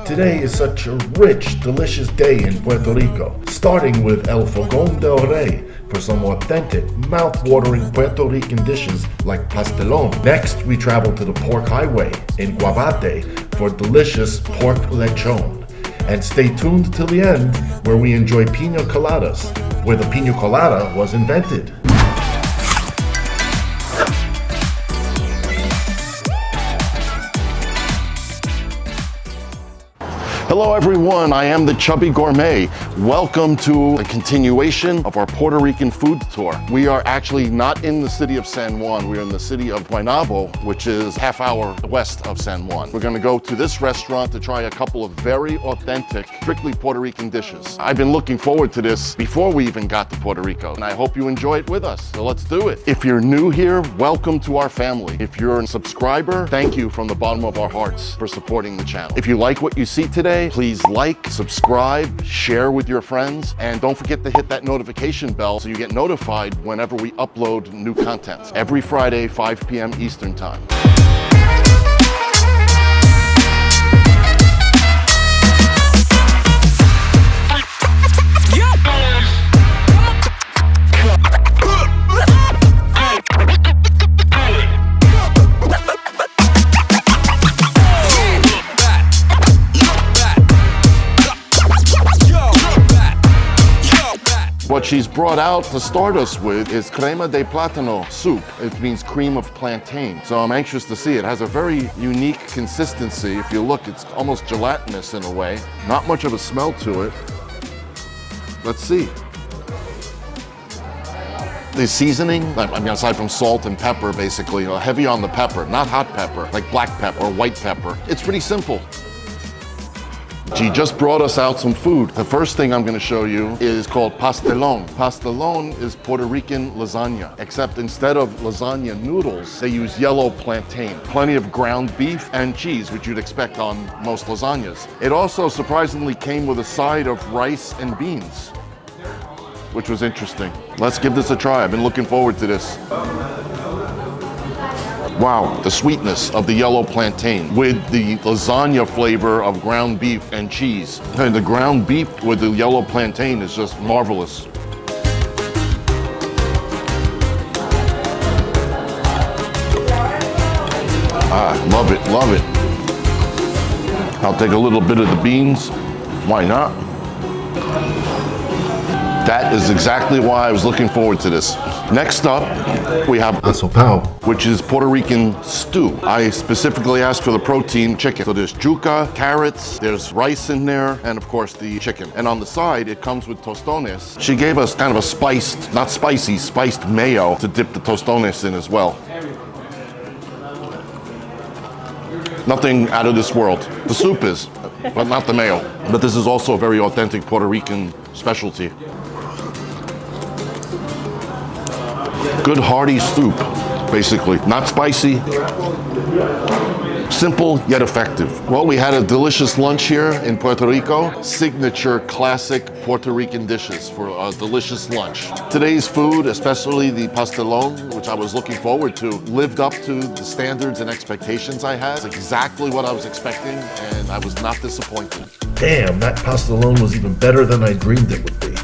Today is such a rich, delicious day in Puerto Rico, starting with El Fogón del Rey for some authentic, mouth-watering Puerto Rican dishes like Pastelón. Next, we travel to the Pork Highway in Guavate for delicious pork lechón. And stay tuned till the end where we enjoy pina coladas, where the pina colada was invented. Hello everyone, I am the Chubby Gourmet. Welcome to a continuation of our Puerto Rican food tour. We are actually not in the city of San Juan, we're in the city of Guaynabo, which is half hour west of San Juan. We're gonna go to this restaurant to try a couple of very authentic, strictly Puerto Rican dishes. I've been looking forward to this before we even got to Puerto Rico, and I hope you enjoy it with us, so let's do it. If you're new here, welcome to our family. If you're a subscriber, thank you from the bottom of our hearts for supporting the channel. If you like what you see today, please like, subscribe, share with your friends, and don't forget to hit that notification bell so you get notified whenever we upload new content. Every Friday, 5 p.m. Eastern Time. What she's brought out to start us with is crema de plátano soup. It means cream of plantain. So I'm anxious to see it. It has a very unique consistency. If you look, it's almost gelatinous in a way. Not much of a smell to it. Let's see. The seasoning, I mean, aside from salt and pepper, basically, heavy on the pepper, not hot pepper, like black pepper or white pepper. It's pretty simple. She just brought us out some food. The first thing I'm gonna show you is called pastelón. Pastelón is Puerto Rican lasagna, except instead of lasagna noodles, they use yellow plantain. Plenty of ground beef and cheese, which you'd expect on most lasagnas. It also surprisingly came with a side of rice and beans, which was interesting. Let's give this a try. I've been looking forward to this. Wow, the sweetness of the yellow plantain with the lasagna flavor of ground beef and cheese. And the ground beef with the yellow plantain is just marvelous. Love it, love it. I'll take a little bit of the beans. Why not? That is exactly why I was looking forward to this. Next up, we have asopao, which is Puerto Rican stew. I specifically asked for the protein chicken. So there's yuca, carrots, there's rice in there, and of course the chicken. And on the side, it comes with tostones. She gave us kind of a spiced, not spicy, spiced mayo to dip the tostones in as well. Nothing out of this world. The soup is, but not the mayo. But this is also a very authentic Puerto Rican specialty. Good hearty soup, basically. Not spicy, simple yet effective. Well, we had a delicious lunch here in Puerto Rico. Signature classic Puerto Rican dishes for a delicious lunch. Today's food, especially the pastelón, which I was looking forward to, lived up to the standards and expectations I had. It's exactly what I was expecting, and I was not disappointed. Damn, that pastelón was even better than I dreamed it would be.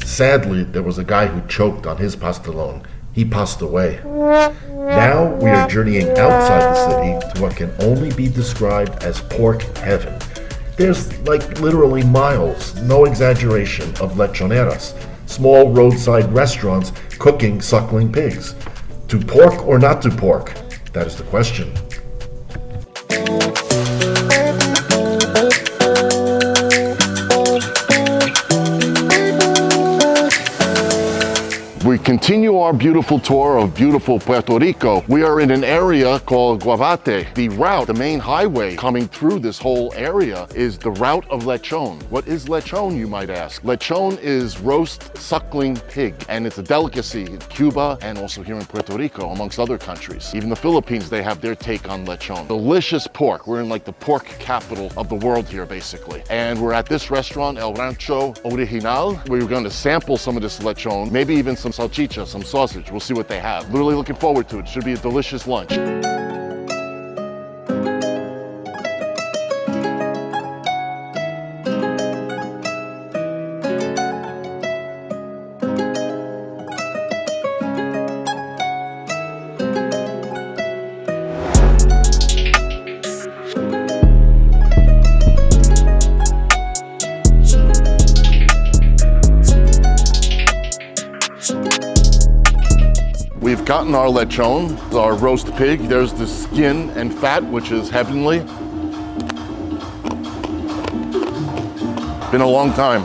Sadly, there was a guy who choked on his pastelón. He passed away. Now we are journeying outside the city to what can only be described as pork heaven. There's like literally miles, no exaggeration, of lechoneras, small roadside restaurants cooking suckling pigs. To pork or not to pork? That is the question. We continue our beautiful tour of beautiful Puerto Rico. We are in an area called Guavate. The route, the main highway coming through this whole area is the route of lechón. What is lechón, you might ask? Lechón is roast suckling pig, and it's a delicacy in Cuba and also here in Puerto Rico, amongst other countries. Even the Philippines, they have their take on lechón. Delicious pork. We're in like the pork capital of the world here, basically. And we're at this restaurant, El Rancho Original. We're going to sample some of this lechón, maybe even some salchicha, some sausage. We'll see what they have. Literally looking forward to it. Should be a delicious lunch. gotten our lechón, our roast pig. There's the skin and fat, which is heavenly. Been a long time.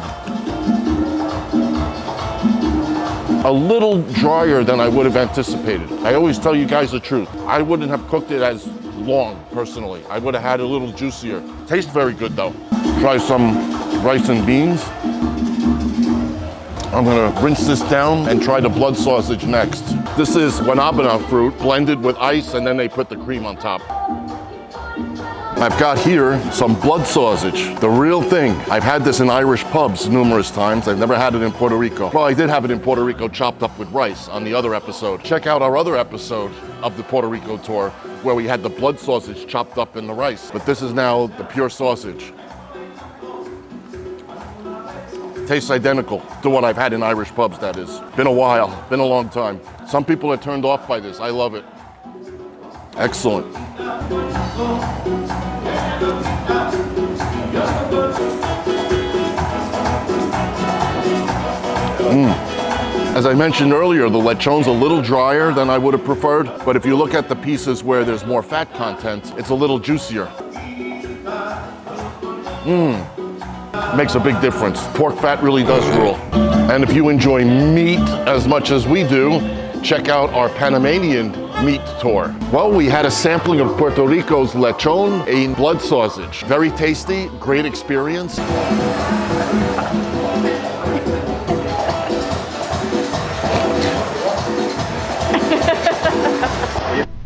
A little drier than I would have anticipated. I always tell you guys the truth. I wouldn't have cooked it as long, personally. I would have had it a little juicier. Tastes very good though. Try some rice and beans. I'm gonna rinse this down and try the blood sausage next. This is guanabana fruit blended with ice, and then they put the cream on top. I've got here some blood sausage, the real thing. I've had this in Irish pubs numerous times. I've never had it in Puerto Rico. Well, I did have it in Puerto Rico chopped up with rice on the other episode. Check out our other episode of the Puerto Rico tour where we had the blood sausage chopped up in the rice. But this is now the pure sausage. Tastes identical to what I've had in Irish pubs, that is. Been a while, been a long time. Some people are turned off by this. I love it. Excellent. As I mentioned earlier, the lechon's a little drier than I would have preferred, but if you look at the pieces where there's more fat content, it's a little juicier. Makes a big difference. Pork fat really does rule. And if you enjoy meat as much as we do, check out our Panamanian meat tour. Well, we had a sampling of Puerto Rico's lechón and blood sausage. Very tasty, great experience.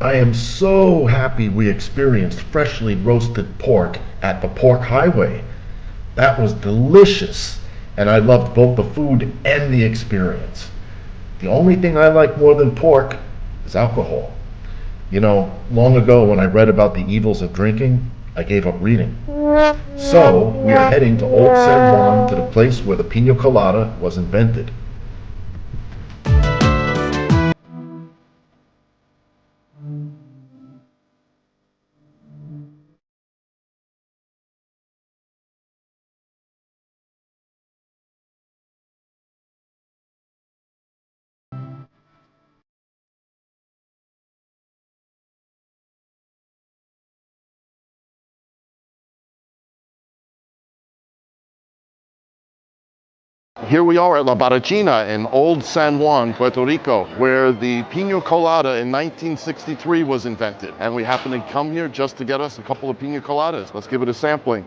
I am so happy we experienced freshly roasted pork at the Pork Highway. That was delicious, and I loved both the food and the experience. The only thing I like more than pork is alcohol. You know, long ago when I read about the evils of drinking, I gave up reading. So, we are heading to Old San Juan, to the place where the pina colada was invented. Here we are at La Barrachina in Old San Juan, Puerto Rico, where the pina colada in 1963 was invented. And we happen to come here just to get us a couple of pina coladas. Let's give it a sampling.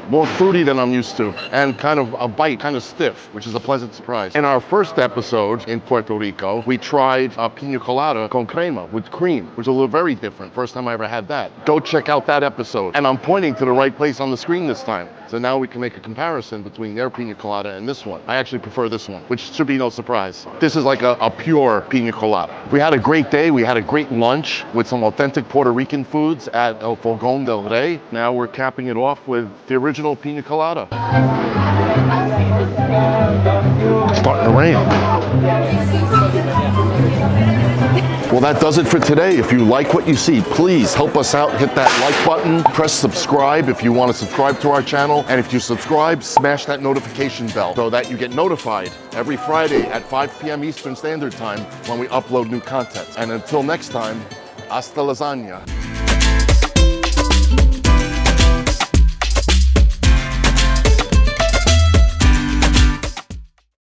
More fruity than I'm used to, and kind of a bite, kind of stiff, which is a pleasant surprise. In our first episode in Puerto Rico, we tried a pina colada con crema, with cream, which is a little very different. First time I ever had that. Go check out that episode. And I'm pointing to the right place on the screen this time. So now we can make a comparison between their pina colada and this one. I actually prefer this one, which should be no surprise. This is like a pure pina colada. We had a great day. We had a great lunch with some authentic Puerto Rican foods at El Fogón del Rey. Now we're capping it off with the original pina colada. It's starting to rain. Well, that does it for today. If you like what you see, please help us out. Hit that like button, press subscribe if you want to subscribe to our channel. And if you subscribe, smash that notification bell so that you get notified every Friday at 5 p.m. Eastern Standard Time when we upload new content. And until next time, hasta lasagna.